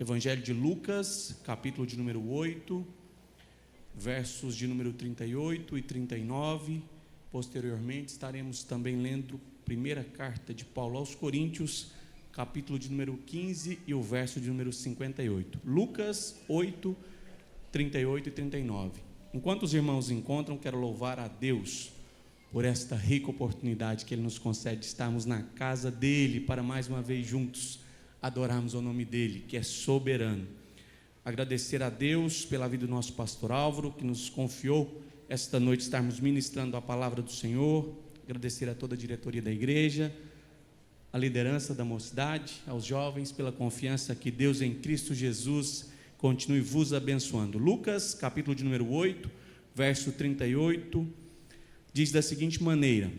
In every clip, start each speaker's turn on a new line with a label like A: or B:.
A: Evangelho de Lucas, capítulo de número 8, versos de número 38 e 39. Posteriormente estaremos também lendo a primeira carta de Paulo aos Coríntios, capítulo de número 15 e o verso de número 58. Lucas 8, 38 e 39. Enquanto os irmãos encontram, quero louvar a Deus por esta rica oportunidade que Ele nos concede de estarmos na casa dEle para mais uma vez juntos adorarmos o nome dEle, que é soberano. Agradecer a Deus pela vida do nosso pastor Álvaro, que nos confiou esta noite estarmos ministrando a palavra do Senhor. Agradecer a toda a diretoria da igreja, a liderança da mocidade, aos jovens pela confiança que Deus em Cristo Jesus continue vos abençoando. Lucas, capítulo de número 8, verso 38, diz da seguinte maneira: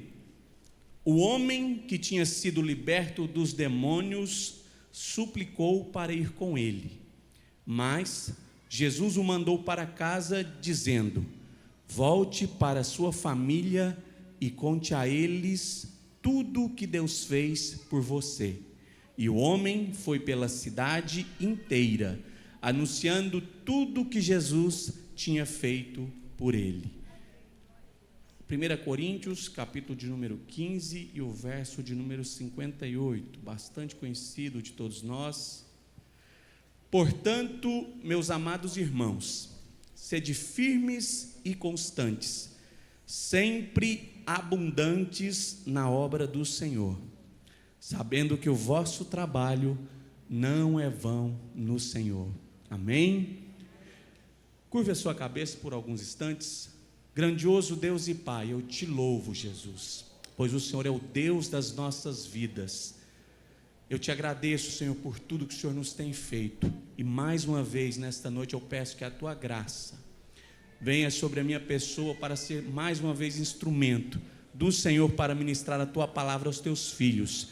A: o homem que tinha sido liberto dos demônios suplicou para ir com ele, mas Jesus o mandou para casa, dizendo: volte para sua família e conte a eles tudo o que Deus fez por você. E o homem foi pela cidade inteira, anunciando tudo o que Jesus tinha feito por ele. 1 Coríntios, capítulo de número 15 e o verso de número 58, bastante conhecido de todos nós. Portanto, meus amados irmãos, sede firmes e constantes, sempre abundantes na obra do Senhor, sabendo que o vosso trabalho não é vão no Senhor. Amém? Curve a sua cabeça por alguns instantes. Grandioso Deus e Pai, eu te louvo, Jesus, pois o Senhor é o Deus das nossas vidas. Eu te agradeço, Senhor, por tudo que o Senhor nos tem feito, e mais uma vez nesta noite eu peço que a tua graça venha sobre a minha pessoa para ser mais uma vez instrumento do Senhor para ministrar a tua palavra aos teus filhos.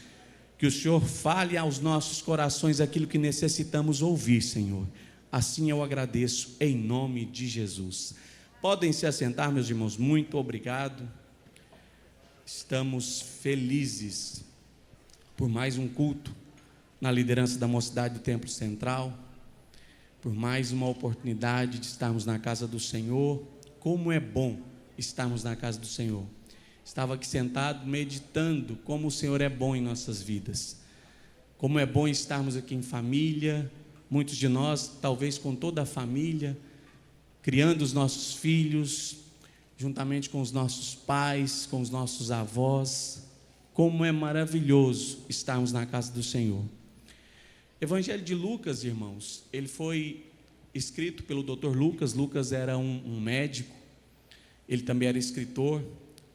A: Que o Senhor fale aos nossos corações aquilo que necessitamos ouvir, Senhor. Assim eu agradeço em nome de Jesus. Podem se assentar, meus irmãos, muito obrigado. Estamos felizes por mais um culto na liderança da mocidade do Templo Central, por mais uma oportunidade de estarmos na casa do Senhor. Como é bom estarmos na casa do Senhor. Estava aqui sentado meditando como o Senhor é bom em nossas vidas, como é bom estarmos aqui em família, muitos de nós talvez com toda a família, criando os nossos filhos, juntamente com os nossos pais, com os nossos avós. Como é maravilhoso estarmos na casa do Senhor. Evangelho de Lucas, irmãos, ele foi escrito pelo Dr. Lucas. Lucas era um médico, ele também era escritor.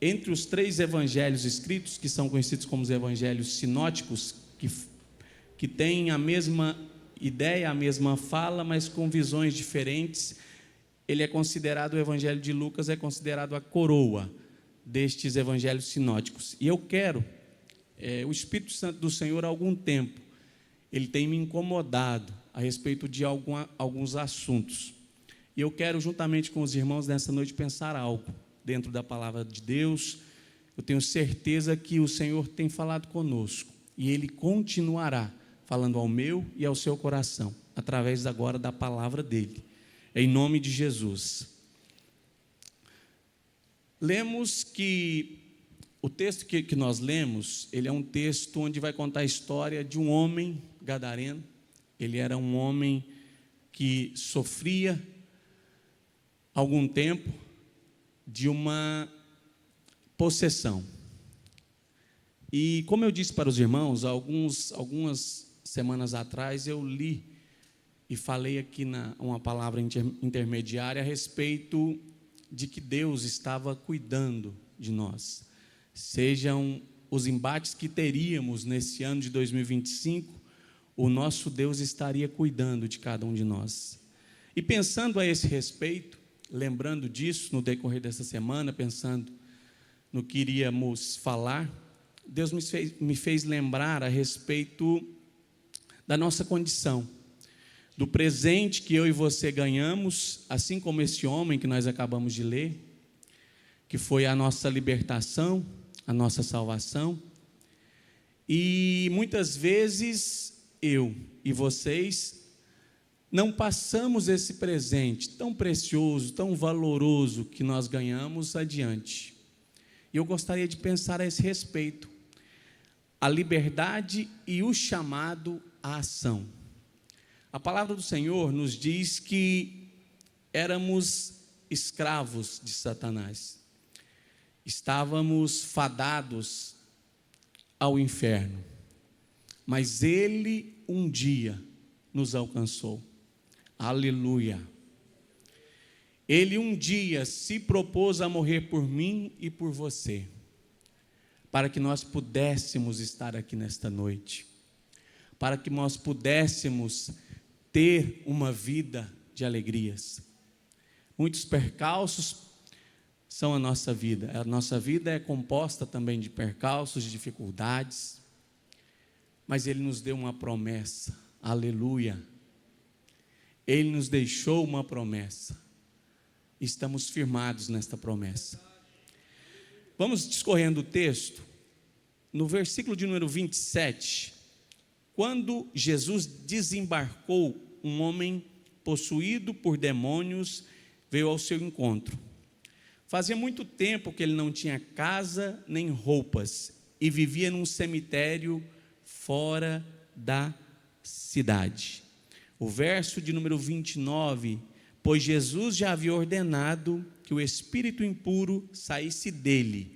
A: Entre os 3 evangelhos escritos, que são conhecidos como os evangelhos sinóticos, que têm a mesma ideia, a mesma fala, mas com visões diferentes, ele é considerado, o evangelho de Lucas é considerado a coroa destes evangelhos sinóticos. E eu quero, o Espírito Santo do Senhor há algum tempo, ele tem me incomodado a respeito de alguns assuntos. E eu quero, juntamente com os irmãos nessa noite, pensar algo dentro da palavra de Deus. Eu tenho certeza que o Senhor tem falado conosco, e Ele continuará falando ao meu e ao seu coração, através agora da palavra dEle. Em nome de Jesus. Lemos que o texto que nós lemos, ele é um texto onde vai contar a história de um homem gadareno. Ele era um homem que sofria há algum tempo de uma possessão. E como eu disse para os irmãos, algumas semanas atrás eu li e falei aqui uma palavra intermediária a respeito de que Deus estava cuidando de nós. Sejam os embates que teríamos nesse ano de 2025, o nosso Deus estaria cuidando de cada um de nós. E pensando a esse respeito, lembrando disso no decorrer dessa semana, pensando no que iríamos falar, Deus me fez lembrar a respeito da nossa condição, do presente que eu e você ganhamos, assim como esse homem que nós acabamos de ler, que foi a nossa libertação, a nossa salvação. E muitas vezes eu e vocês não passamos esse presente tão precioso, tão valoroso que nós ganhamos adiante. E eu gostaria de pensar a esse respeito, a liberdade e o chamado à ação. A palavra do Senhor nos diz que éramos escravos de Satanás, estávamos fadados ao inferno, mas Ele um dia nos alcançou, aleluia. Ele um dia se propôs a morrer por mim e por você, para que nós pudéssemos estar aqui nesta noite, para que nós pudéssemos ter uma vida de alegrias. Muitos percalços são a nossa vida é composta também de percalços, de dificuldades, mas Ele nos deu uma promessa, aleluia. Ele nos deixou uma promessa, estamos firmados nesta promessa. Vamos discorrendo o texto, no versículo de número 27, quando Jesus desembarcou, um homem possuído por demônios veio ao seu encontro. Fazia muito tempo que ele não tinha casa nem roupas e vivia num cemitério fora da cidade. O verso de número 29, pois Jesus já havia ordenado que o espírito impuro saísse dele.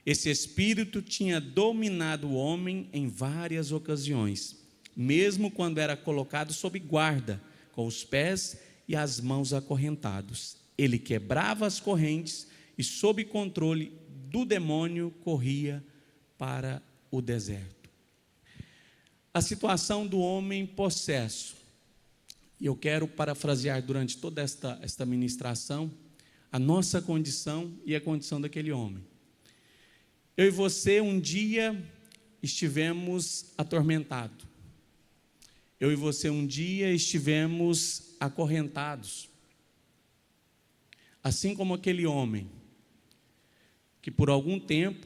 A: Esse espírito tinha dominado o homem em várias ocasiões, mesmo quando era colocado sob guarda, com os pés e as mãos acorrentados. Ele quebrava as correntes e, sob controle do demônio, corria para o deserto. A situação do homem possesso, e eu quero parafrasear durante toda esta ministração, a nossa condição e a condição daquele homem. Eu e você um dia estivemos atormentados. Eu e você um dia estivemos acorrentados. Assim como aquele homem, que por algum tempo,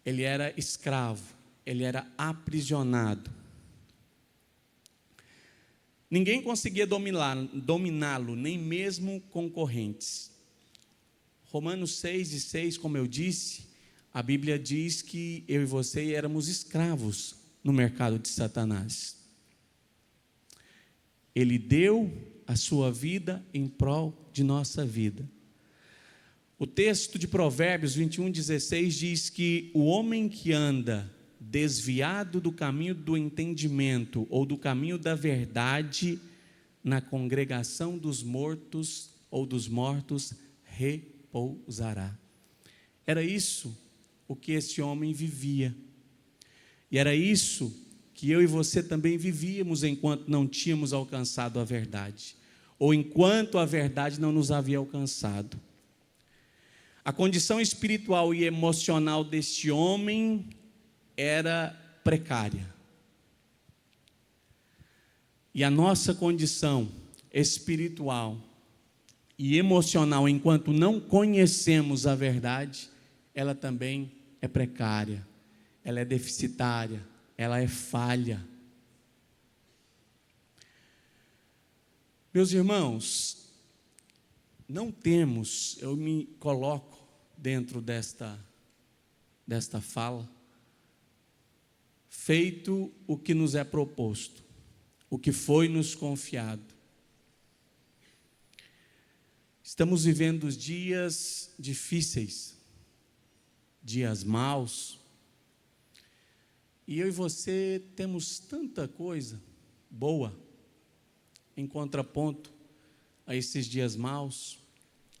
A: ele era escravo, ele era aprisionado. Ninguém conseguia dominá-lo, nem mesmo concorrentes. Romanos 6:6, como eu disse, a Bíblia diz que eu e você éramos escravos no mercado de Satanás. Ele deu a sua vida em prol de nossa vida. O texto de Provérbios 21:16 diz que o homem que anda desviado do caminho do entendimento ou do caminho da verdade, na congregação dos mortos ou dos mortos repousará. Era isso o que esse homem vivia, e era isso que eu e você também vivíamos enquanto não tínhamos alcançado a verdade, ou enquanto a verdade não nos havia alcançado. A condição espiritual e emocional deste homem era precária. E a nossa condição espiritual e emocional, enquanto não conhecemos a verdade, ela também é precária, ela é deficitária, ela é falha. Meus irmãos, não temos, eu me coloco dentro desta fala, feito o que nos é proposto, o que foi nos confiado. Estamos vivendo dias difíceis, dias maus, e eu e você temos tanta coisa boa em contraponto a esses dias maus.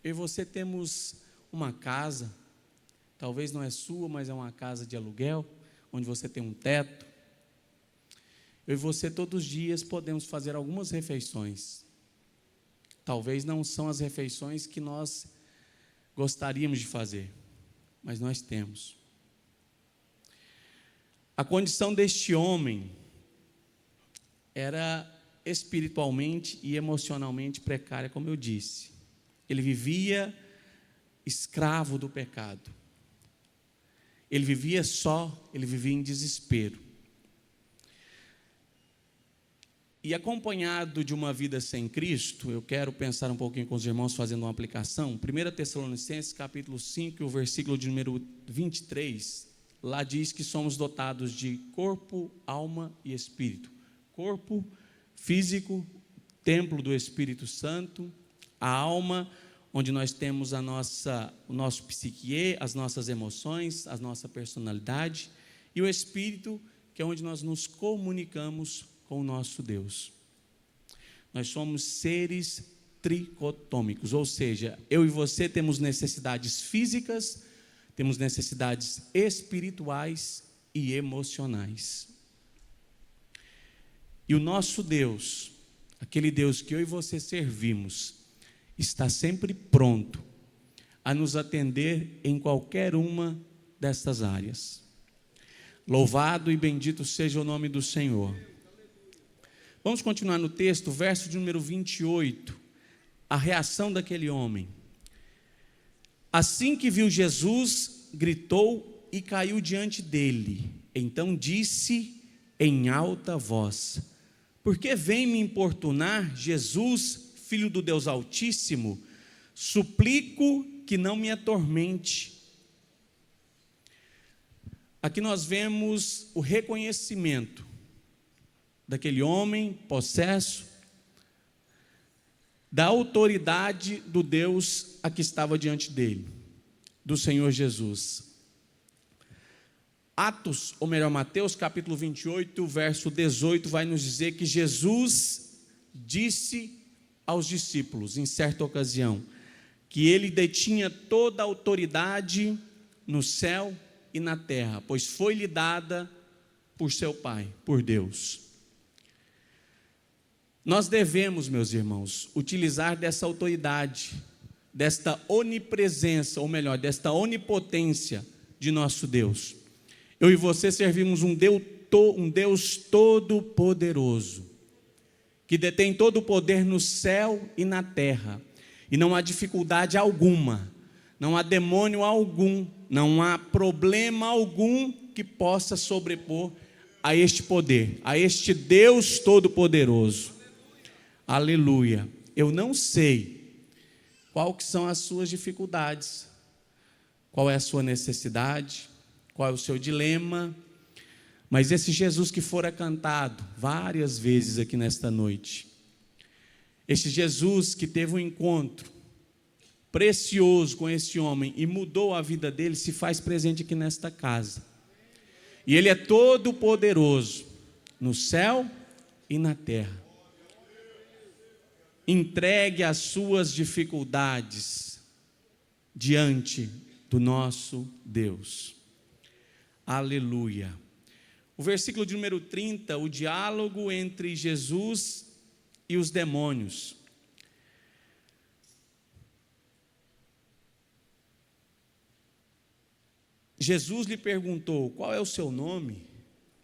A: Eu e você temos uma casa, talvez não é sua, mas é uma casa de aluguel, onde você tem um teto. Eu e você todos os dias podemos fazer algumas refeições. Talvez não são as refeições que nós gostaríamos de fazer, mas nós temos. A condição deste homem era espiritualmente e emocionalmente precária, como eu disse. Ele vivia escravo do pecado. Ele vivia só, ele vivia em desespero. E acompanhado de uma vida sem Cristo, eu quero pensar um pouquinho com os irmãos, fazendo uma aplicação. 1 Tessalonicenses, capítulo 5, o versículo de número 23, lá diz que somos dotados de corpo, alma e espírito. Corpo físico, templo do Espírito Santo, a alma, onde nós temos o nosso psique, as nossas emoções, a nossa personalidade, e o espírito, que é onde nós nos comunicamos com o nosso Deus. Nós somos seres tricotômicos, ou seja, eu e você temos necessidades físicas, temos necessidades espirituais e emocionais. E o nosso Deus, aquele Deus que eu e você servimos, está sempre pronto a nos atender em qualquer uma destas áreas. Louvado e bendito seja o nome do Senhor. Vamos continuar no texto, verso de número 28, a reação daquele homem. Assim que viu Jesus, gritou e caiu diante dele. Então disse em alta voz: por que vem me importunar, Jesus, Filho do Deus Altíssimo? Suplico que não me atormente. Aqui nós vemos o reconhecimento daquele homem possesso, da autoridade do Deus a que estava diante dele, do Senhor Jesus. Atos, ou melhor, Mateus, capítulo 28, verso 18, vai nos dizer que Jesus disse aos discípulos, em certa ocasião, que ele detinha toda a autoridade no céu e na terra, pois foi-lhe dada por seu Pai, por Deus. Nós devemos, meus irmãos, utilizar dessa autoridade, desta onipresença, ou melhor, desta onipotência de nosso Deus. Eu e você servimos um Deus todo-poderoso, que detém todo o poder no céu e na terra, e não há dificuldade alguma, não há demônio algum, não há problema algum que possa sobrepor a este poder, a este Deus todo-poderoso. Aleluia. Eu não sei qual que são as suas dificuldades, qual é a sua necessidade, qual é o seu dilema, mas esse Jesus que fora cantado várias vezes aqui nesta noite, esse Jesus que teve um encontro precioso com esse homem e mudou a vida dele, se faz presente aqui nesta casa. E ele é todo poderoso no céu e na terra. Entregue as suas dificuldades diante do nosso Deus. Aleluia. O versículo de número 30, o diálogo entre Jesus e os demônios. Jesus lhe perguntou: qual é o seu nome?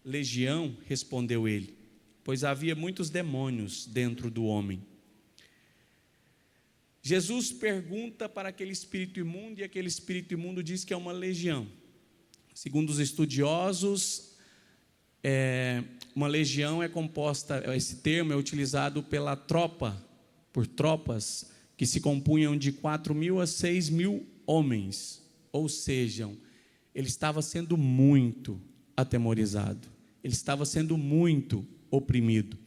A: Legião, respondeu ele, pois havia muitos demônios dentro do homem. Jesus pergunta para aquele espírito imundo, e aquele espírito imundo diz que é uma legião. Segundo os estudiosos, uma legião é composta, esse termo é utilizado por tropas, que se compunham de 4.000 a 6.000 homens, ou seja, ele estava sendo muito atemorizado, ele estava sendo muito oprimido.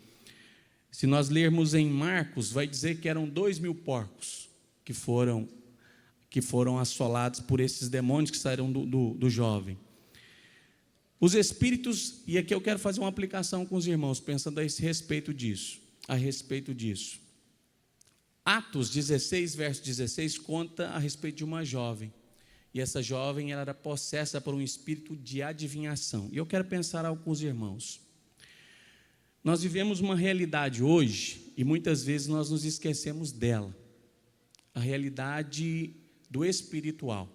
A: Se nós lermos em Marcos, vai dizer que eram 2.000 porcos que foram assolados por esses demônios que saíram do jovem. Os espíritos, e aqui eu quero fazer uma aplicação com os irmãos, pensando a respeito disso. Atos 16, verso 16, conta a respeito de uma jovem. E essa jovem ela era possessa por um espírito de adivinhação. E eu quero pensar algo com os irmãos. Nós vivemos uma realidade hoje, e muitas vezes nós nos esquecemos dela. A realidade do espiritual.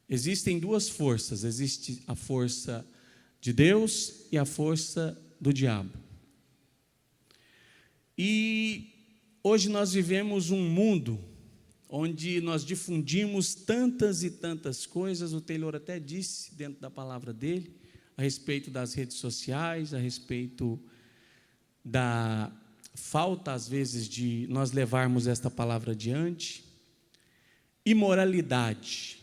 A: Existem duas forças, existe a força de Deus e a força do diabo. E hoje nós vivemos um mundo onde nós difundimos tantas e tantas coisas, o Taylor até disse dentro da palavra dele, a respeito das redes sociais, a respeito da falta, às vezes, de nós levarmos esta palavra adiante. Imoralidade,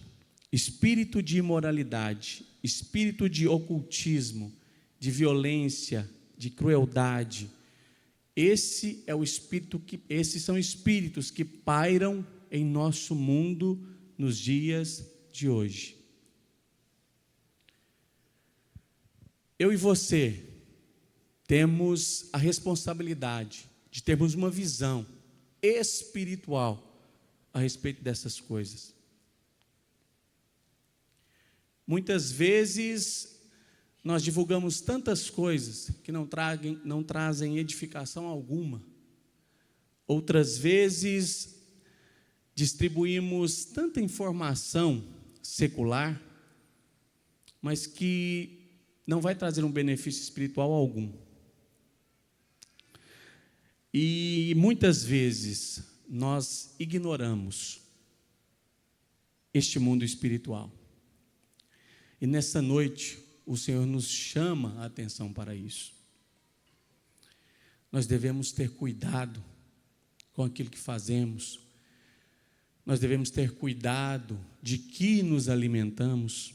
A: espírito de imoralidade, espírito de ocultismo, de violência, de crueldade. Esses são espíritos que pairam em nosso mundo nos dias de hoje. Eu e você temos a responsabilidade de termos uma visão espiritual a respeito dessas coisas. Muitas vezes nós divulgamos tantas coisas que não trazem edificação alguma. Outras vezes distribuímos tanta informação secular, mas que não vai trazer um benefício espiritual algum. E muitas vezes nós ignoramos este mundo espiritual. E nessa noite, o Senhor nos chama a atenção para isso. Nós devemos ter cuidado com aquilo que fazemos. Nós devemos ter cuidado de que nos alimentamos.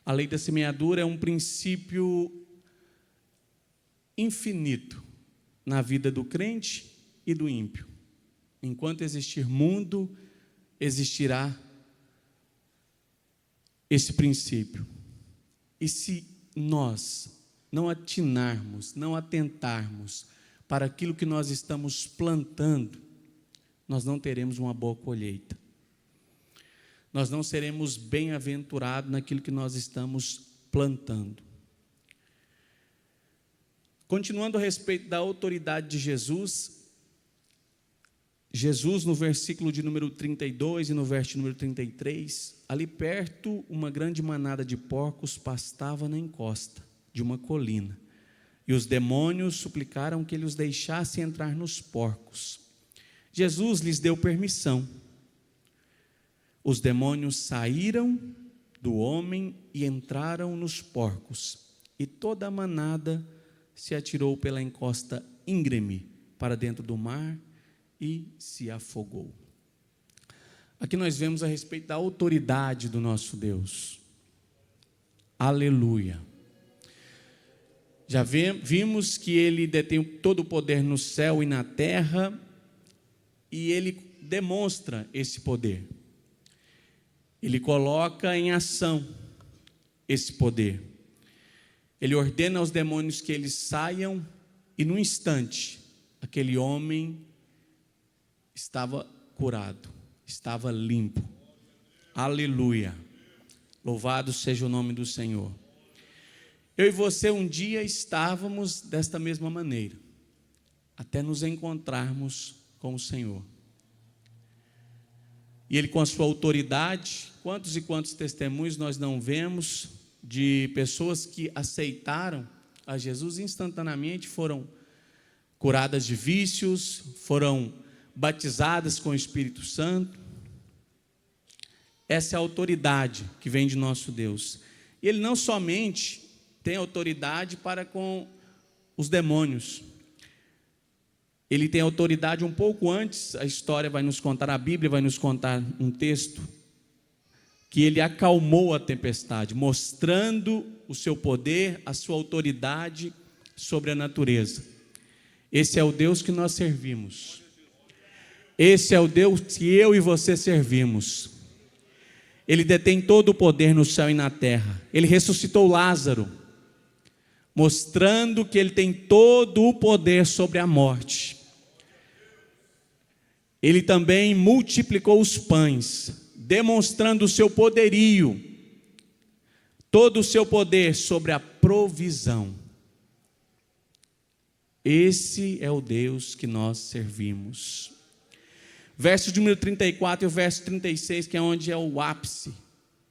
A: A lei da semeadura é um princípio infinito na vida do crente e do ímpio. Enquanto existir mundo, existirá esse princípio. E se nós não atinarmos, não atentarmos para aquilo que nós estamos plantando, nós não teremos uma boa colheita. Nós não seremos bem-aventurados naquilo que nós estamos plantando. Continuando a respeito da autoridade de Jesus, no versículo de número 32 e no verso número 33, ali perto, uma grande manada de porcos pastava na encosta de uma colina, e os demônios suplicaram que ele os deixasse entrar nos porcos. Jesus lhes deu permissão. Os demônios saíram do homem e entraram nos porcos, e toda a manada se atirou pela encosta íngreme para dentro do mar e se afogou. Aqui nós vemos a respeito da autoridade do nosso Deus. Aleluia. Já vimos que Ele detém todo o poder no céu e na terra, e Ele demonstra esse poder. Ele coloca em ação esse poder. Ele ordena aos demônios que eles saiam, e num instante, aquele homem estava curado, estava limpo. Aleluia. Louvado seja o nome do Senhor. Eu e você um dia estávamos desta mesma maneira, até nos encontrarmos com o Senhor. E Ele, com a sua autoridade, quantos e quantos testemunhos nós não vemos de pessoas que aceitaram a Jesus instantaneamente, foram curadas de vícios, foram batizadas com o Espírito Santo. Essa é a autoridade que vem de nosso Deus. E Ele não somente tem autoridade para com os demônios, Ele tem autoridade um pouco antes. A história vai nos contar, a Bíblia vai nos contar um texto, que Ele acalmou a tempestade, mostrando o seu poder, a sua autoridade sobre a natureza. Esse é o Deus que nós servimos. Esse é o Deus que eu e você servimos. Ele detém todo o poder no céu e na terra. Ele ressuscitou Lázaro, mostrando que Ele tem todo o poder sobre a morte. Ele também multiplicou os pães, demonstrando o seu poderio, todo o seu poder sobre a provisão. Esse é o Deus que nós servimos. Verso de número 34 e o verso 36, que é onde é o ápice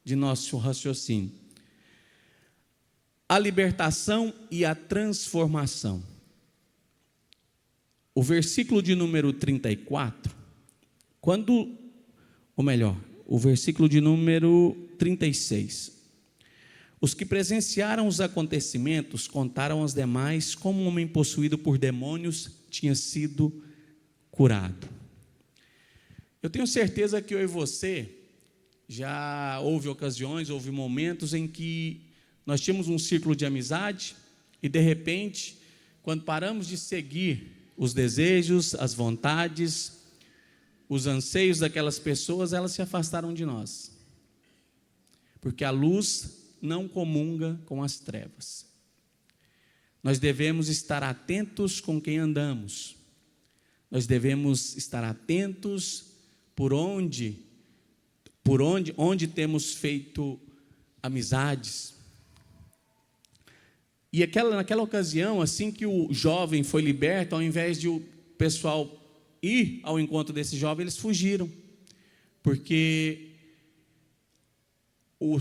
A: de nosso raciocínio. A libertação e a transformação. O versículo de número 34, o versículo de número 36. Os que presenciaram os acontecimentos contaram aos demais como um homem possuído por demônios tinha sido curado. Eu tenho certeza que eu e você já houve ocasiões, houve momentos em que nós tínhamos um círculo de amizade e, de repente, quando paramos de seguir os desejos, as vontades, os anseios daquelas pessoas, elas se afastaram de nós. Porque a luz não comunga com as trevas. Nós devemos estar atentos com quem andamos. Nós devemos estar atentos onde temos feito amizades. E naquela ocasião, assim que o jovem foi liberto, ao invés de o pessoal ir ao encontro desse jovem, eles fugiram. Porque o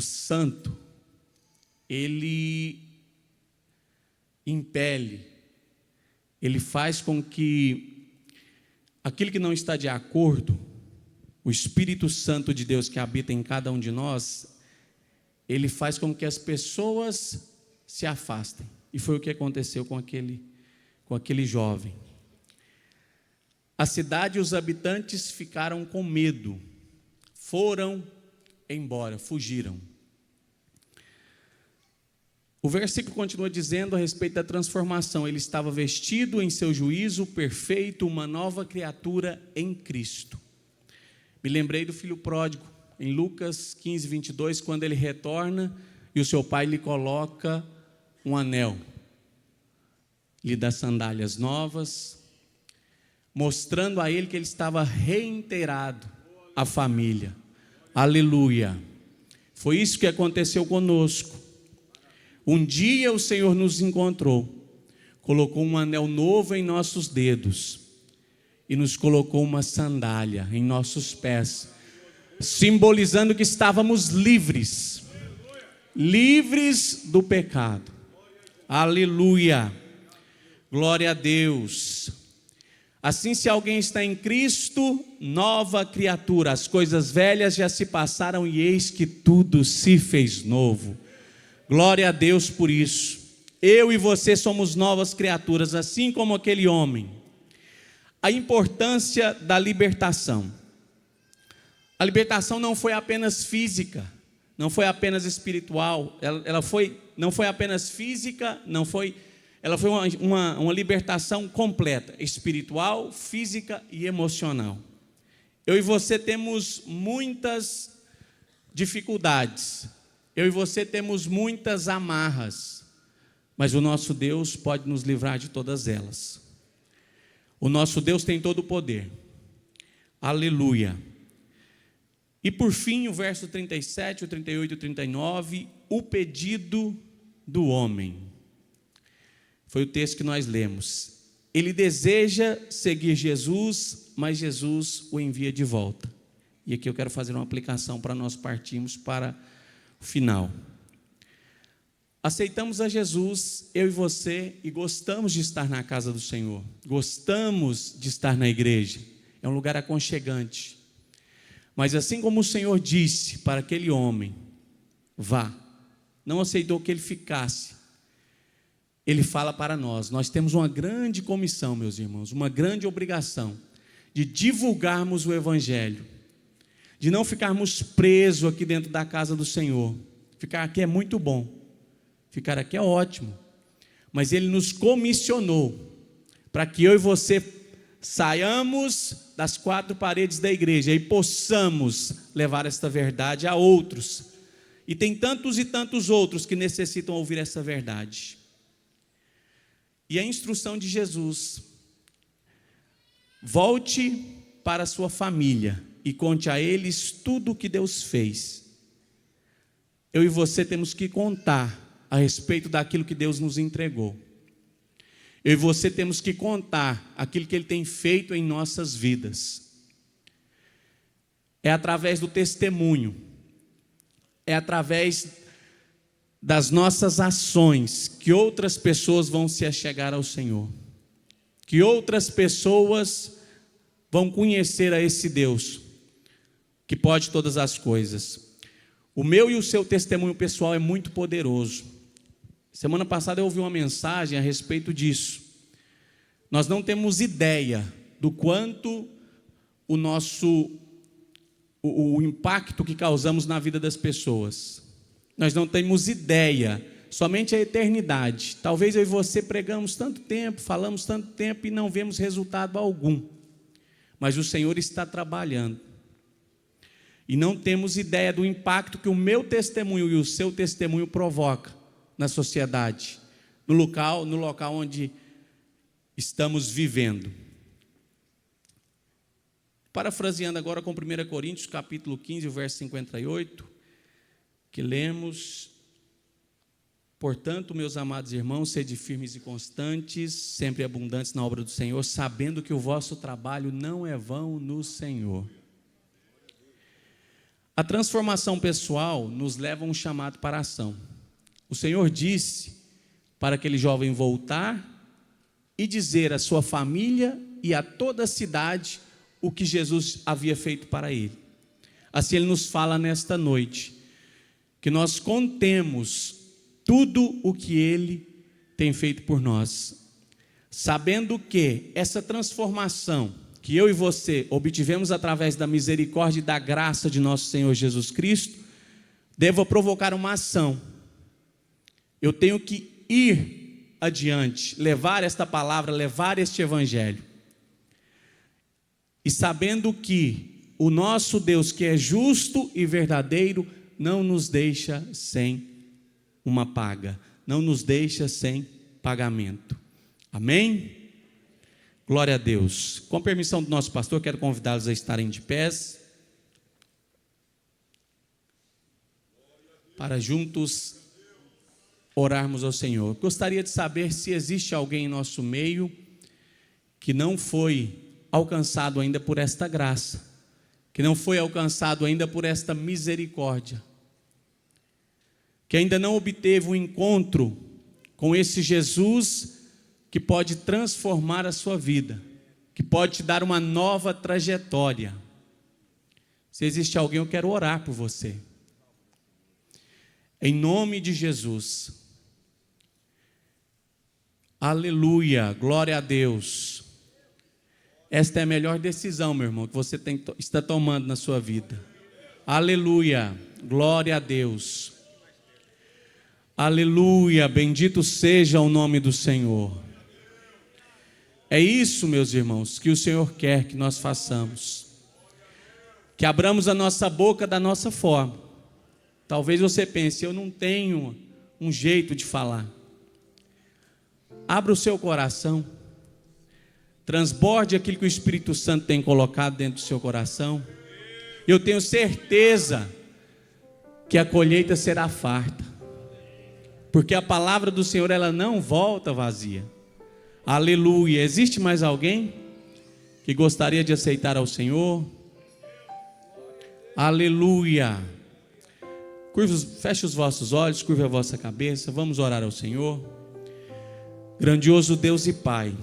A: santo, ele impele, ele faz com que aquilo que não está de acordo, o Espírito Santo de Deus que habita em cada um de nós, ele faz com que as pessoas se afastem. E foi o que aconteceu com aquele jovem. A cidade e os habitantes ficaram com medo, foram embora, fugiram. O versículo continua dizendo a respeito da transformação. Ele estava vestido em seu juízo perfeito, uma nova criatura em Cristo. Me lembrei do filho pródigo, em Lucas 15, 22, quando ele retorna e o seu pai lhe coloca um anel, lhe dá sandálias novas, mostrando a ele que ele estava reintegrado à família. Aleluia! Foi isso que aconteceu conosco. Um dia o Senhor nos encontrou, colocou um anel novo em nossos dedos e nos colocou uma sandália em nossos pés, simbolizando que estávamos livres do pecado. Aleluia! Glória a Deus! Assim, se alguém está em Cristo, nova criatura, as coisas velhas já se passaram e eis que tudo se fez novo. Glória a Deus por isso. Eu e você somos novas criaturas, assim como aquele homem. A importância da libertação. A libertação não foi apenas física, não foi apenas espiritual, não foi apenas física, ela foi uma libertação completa, espiritual, física e emocional. Eu e você temos muitas dificuldades, eu e você temos muitas amarras, mas o nosso Deus pode nos livrar de todas elas. O nosso Deus tem todo o poder. Aleluia! E por fim, o verso 37, o 38 e o 39, o pedido do homem. Foi o texto que nós lemos. Ele deseja seguir Jesus, mas Jesus o envia de volta. E aqui eu quero fazer uma aplicação para nós partirmos para o final. Aceitamos a Jesus, eu e você, e gostamos de estar na casa do Senhor. Gostamos de estar na igreja. É um lugar aconchegante. Mas assim como o Senhor disse para aquele homem, vá, não aceitou que ele ficasse. Ele fala para nós, nós temos uma grande comissão, meus irmãos, uma grande obrigação de divulgarmos o Evangelho, de não ficarmos presos aqui dentro da casa do Senhor. Ficar aqui é muito bom, ficar aqui é ótimo, mas Ele nos comissionou para que eu e você saiamos das quatro paredes da igreja e possamos levar esta verdade a outros. E tem tantos e tantos outros que necessitam ouvir essa verdade. E a instrução de Jesus: volte para a sua família e conte a eles tudo o que Deus fez. Eu e você temos que contar a respeito daquilo que Deus nos entregou. Eu e você temos que contar aquilo que Ele tem feito em nossas vidas. É através do testemunho, é através das nossas ações que outras pessoas vão se achegar ao Senhor, que outras pessoas vão conhecer a esse Deus que pode todas as coisas. O meu e o seu testemunho pessoal é muito poderoso. Semana passada eu ouvi uma mensagem a respeito disso. Nós não temos ideia do quanto o impacto que causamos na vida das pessoas. Nós não temos ideia, somente a eternidade. Talvez eu e você pregamos tanto tempo, falamos tanto tempo e não vemos resultado algum. Mas o Senhor está trabalhando. E não temos ideia do impacto que o meu testemunho e o seu testemunho provoca na sociedade, no local onde estamos vivendo. Parafraseando agora com 1 Coríntios, capítulo 15, verso 58, que lemos: portanto, meus amados irmãos, sede firmes e constantes, sempre abundantes na obra do Senhor, sabendo que o vosso trabalho não é vão no Senhor. A transformação pessoal nos leva a um chamado para a ação. O Senhor disse para aquele jovem voltar e dizer à sua família e a toda a cidade o que Jesus havia feito para ele. Assim ele nos fala nesta noite, que nós contemos tudo o que ele tem feito por nós, sabendo que essa transformação que eu e você obtivemos através da misericórdia e da graça de nosso Senhor Jesus Cristo, deva provocar uma ação. Eu tenho que ir adiante, levar esta palavra, levar este evangelho. E sabendo que o nosso Deus, que é justo e verdadeiro, não nos deixa sem uma paga, não nos deixa sem pagamento. Amém? Glória a Deus. Com a permissão do nosso pastor, quero convidá-los a estarem de pés, para juntos orarmos ao Senhor. Gostaria de saber se existe alguém em nosso meio que não foi alcançado ainda por esta graça, que não foi alcançado ainda por esta misericórdia, que ainda não obteve um encontro com esse Jesus que pode transformar a sua vida, que pode te dar uma nova trajetória. Se existe alguém, eu quero orar por você. Em nome de Jesus. Aleluia, glória a Deus. Esta é a melhor decisão, meu irmão, que você está tomando na sua vida. Aleluia, glória a Deus. Aleluia, bendito seja o nome do Senhor. É isso, meus irmãos, que o Senhor quer que nós façamos. Que abramos a nossa boca da nossa forma. Talvez você pense, eu não tenho um jeito de falar. Abra o seu coração. Transborde aquilo que o Espírito Santo tem colocado dentro do seu coração. Eu tenho certeza que a colheita será farta. Porque a palavra do Senhor, ela não volta vazia. Aleluia. Existe mais alguém que gostaria de aceitar ao Senhor? Aleluia. Feche os vossos olhos, curve a vossa cabeça, vamos orar ao Senhor. Grandioso Deus e Pai,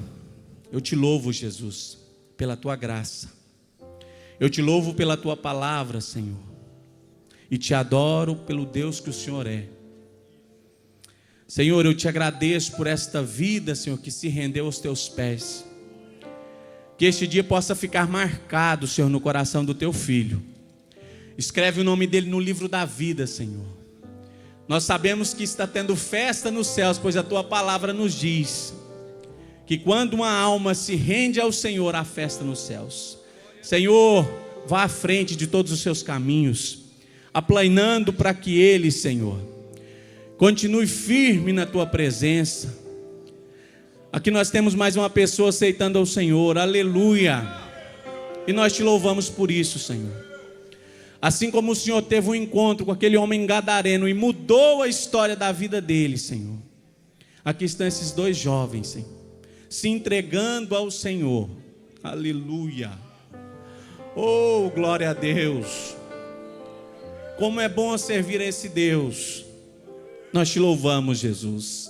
A: eu te louvo, Jesus, pela tua graça. Eu te louvo pela tua palavra, Senhor, e te adoro pelo Deus que o Senhor é. Senhor, eu te agradeço por esta vida, Senhor, que se rendeu aos teus pés. Que este dia possa ficar marcado, Senhor, no coração do teu filho. Escreve o nome dele no livro da vida, Senhor. Nós sabemos que está tendo festa nos céus, pois a tua palavra nos diz que quando uma alma se rende ao Senhor, há festa nos céus. Senhor, vá à frente de todos os seus caminhos, aplanando para que ele, Senhor, continue firme na tua presença. Aqui nós temos mais uma pessoa aceitando ao Senhor, aleluia. E nós te louvamos por isso, Senhor. Assim como o Senhor teve um encontro com aquele homem gadareno e mudou a história da vida dele, Senhor. Aqui estão esses dois jovens, Senhor, se entregando ao Senhor, aleluia. Oh, glória a Deus. Como é bom servir a esse Deus. Nós te louvamos, Jesus.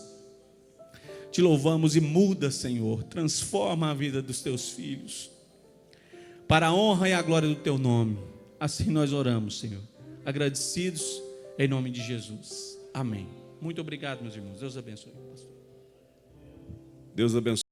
A: Te louvamos e muda, Senhor. Transforma a vida dos teus filhos, para a honra e a glória do teu nome. Assim nós oramos, Senhor, agradecidos Em nome de Jesus. Amém. Muito obrigado, meus irmãos. Deus abençoe.
B: Deus abençoe.